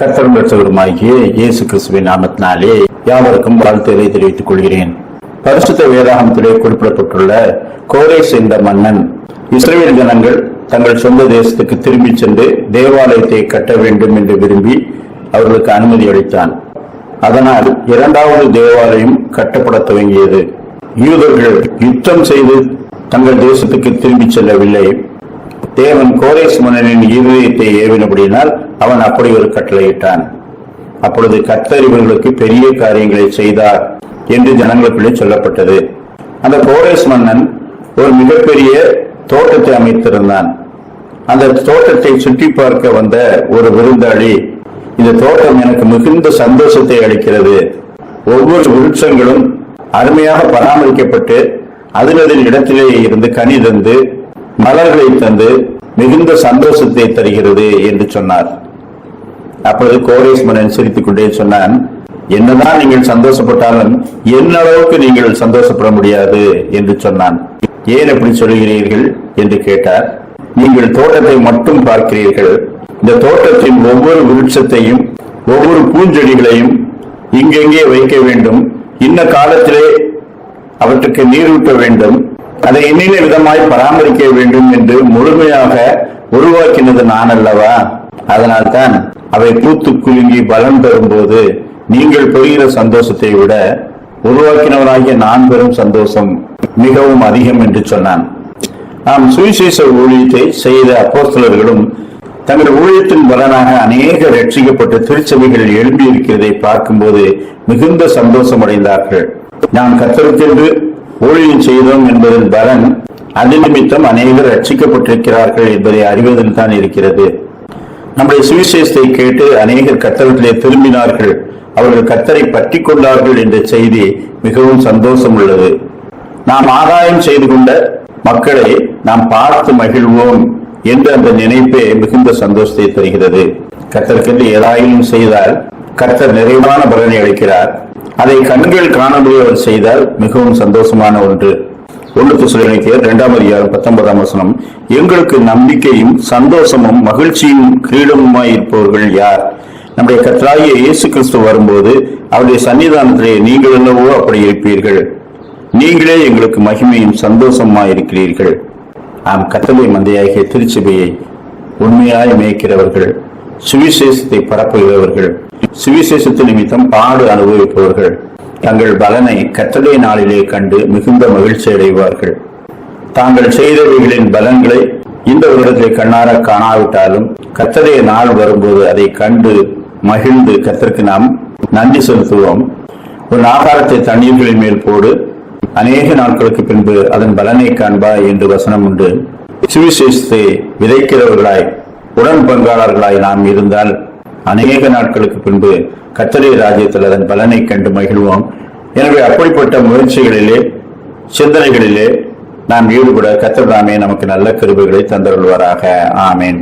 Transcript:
கர்த்தரும் இரட்சகருமாகிய இயேசு கிறிஸ்துவின் நாமத்தினாலே யாவருக்கும் வாழ்த்துக்களை தெரிவித்துக் கொள்கிறேன். பரிசுத்த வேதாகமத்திலே குறிப்பிடப்பட்டுள்ள கோரேஸ் என்ற மன்னன் இஸ்ரவேல் ஜனங்கள் தங்கள் சொந்த தேசத்துக்கு திரும்பி சென்று தேவாலயத்தை கட்ட வேண்டும் என்று விரும்பி அவர்களுக்கு அனுமதி அளித்தான். அதனால் இரண்டாவது தேவாலயம் கட்டப்பட துவங்கியது. யூதர்கள் யுத்தம் செய்து தங்கள் தேசத்துக்கு திரும்பி செல்லவில்லை. தேவன் கோரேஸ் மன்னனின் இருதயத்தை ஏவினபடியினால் அவன் அப்படி ஒரு கட்டளையிட்டான். அப்பொழுது கர்த்தர் இவர்களுக்கு பெரிய காரியங்களை செய்தார் என்று ஜனங்களுக்குள்ளே சொல்லப்பட்டது. அந்த கோரேஸ் மன்னன் ஒரு மிகப்பெரிய தோட்டத்தை அமைத்திருந்தான். அந்த தோட்டத்தை சுற்றி பார்க்க வந்த ஒரு விருந்தாளி, இந்த தோட்டம் எனக்கு மிகுந்த சந்தோஷத்தை அளிக்கிறது. ஒவ்வொரு விருட்சங்களும் அருமையாக பராமரிக்கப்பட்டு அதனதின் இடத்திலே இருந்து கனி தந்து மலர்களை தந்து மிகுந்த சந்தோஷத்தை தருகிறது என்று சொன்னார். அப்பொழுது கோரேஸ் மன்னன் சிரித்துக் கொண்டே சொன்னான், என்னதான் நீங்கள் சந்தோஷப்பட்டாலும் என்ன அளவுக்கு நீங்கள் சந்தோஷப்பட முடியாது என்று சொன்னான். ஏன் எப்படி சொல்கிறீர்கள் என்று கேட்டார். நீங்கள் தோட்டத்தை மட்டும் பார்க்கிறீர்கள். இந்த தோட்டத்தின் ஒவ்வொரு விருட்சத்தையும் ஒவ்வொரு பூஞ்செடிகளையும் இங்கெங்கே வைக்க வேண்டும், இன்ன காலத்திலே அவற்றுக்கு நீரூட்ட வேண்டும், அதை இன்னின விதமாய் பராமரிக்க வேண்டும் என்று முழுமையாக உருவாக்கினது நான் அல்லவா? அதனால்தான் அவை பூத்து குலுங்கி பலன் பெறும்போது நீங்கள் பெறுகிற சந்தோஷத்தை விட உருவாக்கினவராகிய நான் பெறும் சந்தோஷம் மிகவும் அதிகம் என்று சொன்னான். நாம் சுவிசேஷ ஊழியத்தை செய்த அப்போஸ்தலர்களும் தங்கள் ஊழியத்தின் பலனாக அநேக ரட்சிக்கப்பட்ட திருச்சபைகளில் எழும்பி இருக்கிறதை பார்க்கும்போது மிகுந்த சந்தோஷம் அடைந்தார்கள். நாம் கர்த்தருக்கென்று ஊழியம் செய்தோம் என்பதன் பலன் அது நிமித்தம் அநேகர் ரட்சிக்கப்பட்டிருக்கிறார்கள் என்பதை அறிவதில் தான் இருக்கிறது. நம்முடைய சுவிசேஷத்தை கேட்டு அநேகர் கர்த்தரிலே திரும்பினார்கள், அவர்கள் கர்த்தரை பற்றி கொண்டார்கள் என்ற செய்தி மிகவும் சந்தோஷம் உள்ளது. நாம் ஆதாயம் செய்து கொண்ட மக்களை நாம் பார்த்து மகிழ்வோம் என்ற அந்த நினைப்பே மிகுந்த சந்தோஷத்தை தருகிறது. கர்த்தருக்கென்று ஏதாயிலும் செய்தால் கர்த்தர் நிறைவான பலனை அளிக்கிறார். அதை கண்கள் காணாமலே அவர் செய்தால் மிகவும் சந்தோஷமான ஒன்று. 1 தெசலோனிக்கேயர் 2:19 எங்களுக்கு நம்பிக்கையும் சந்தோஷமும் மகிழ்ச்சியும் கிரீடமுமாய் இருப்பவர்கள் யார்? நம்முடைய கர்த்தராகிய இயேசு கிறிஸ்து வரும்போது அவருடைய சன்னிதானத்திலே நீங்கள் என்னவோ அப்படி இருப்பீர்கள். நீங்களே எங்களுக்கு மகிமையும் சந்தோஷமாய் இருக்கிறீர்கள். நாம் கர்த்தருடைய மந்தையாகிய திருச்சபையை உண்மையாய் மேய்க்கிறவர்கள், சுவிசேஷத்தை பரப்புகிறவர்கள், சுவிசேஷத்து நிமித்தம் பாடு அனுபவிப்பவர்கள் தங்கள் பலனை கர்த்தருடைய நாளிலே கண்டு மிகுந்த மகிழ்ச்சி அடைவார்கள். தாங்கள் செய்தவைகளின் பலன்களை இந்த வருடத்தை கண்ணார காணாவிட்டாலும் கர்த்தருடைய நாள் வரும்போது அதை கண்டு மகிழ்ந்து கர்த்தருக்கு நாம் நன்றி செலுத்துவோம். ஒரு ஆகாரத்தை தண்ணீர்களின் மேல் போடு, அநேக நாட்களுக்கு பின்பு அதன் பலனை காண்பாய் என்று வசனம் உண்டு. சுவிசேஷத்தை விதைக்கிறவர்களாய் உடன் பங்காளர்களாய் நாம் இருந்தால் அநேக நாட்களுக்கு பின்பு கர்த்தருடைய ராஜ்யத்தில் அதன் பலனை கண்டு மகிழ்வோம். எனவே அப்படிப்பட்ட முயற்சிகளிலே சிந்தனைகளிலே நாம் ஈடுபட கர்த்தர் தாமே நமக்கு நல்ல கிருபைகளை தந்தருள்வாராக. ஆமேன்.